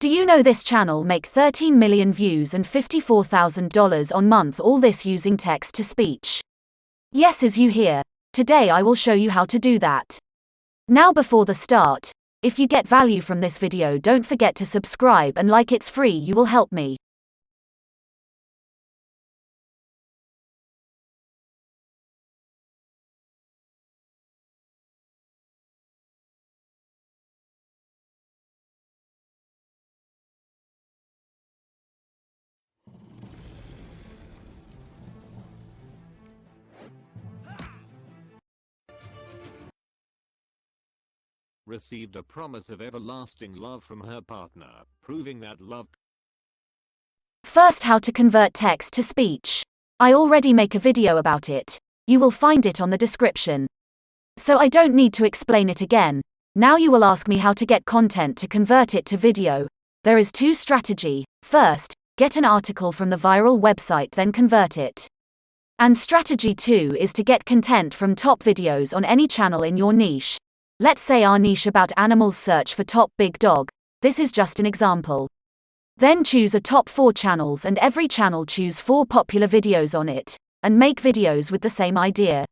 Do you know this channel make 13 million views and $54,000 on month, all this using text to speech? Yes, as you hear. Today I will show you how to do that. Now before the start, if you get value from this video, don't forget to subscribe and like, it's free, you will help me. Received a promise of everlasting love from her partner, proving that love. First, how to convert text to speech. I already make a video about it. You will find it on the description. So I don't need to explain it again. Now you will ask me how to get content to convert it to video. There is two strategy. First, get an article from the viral website, then convert it. And strategy 2 is to get content from top videos on any channel in your niche. Let's say our niche about animals, search for top big dog. This is just an example. Then choose a top 4 channels and every channel choose 4 popular videos on it, and make videos with the same idea.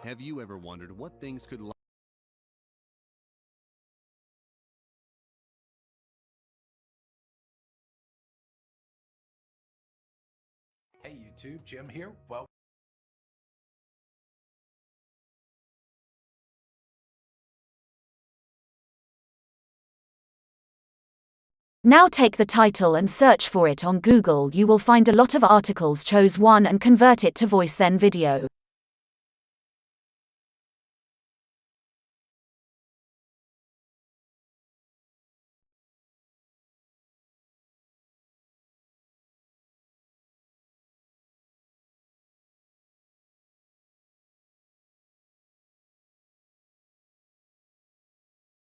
Have you ever wondered what things could Hey YouTube, Jim here. Well, now take the title and search for it on Google. You will find a lot of articles. Choose one and convert it to voice, then video.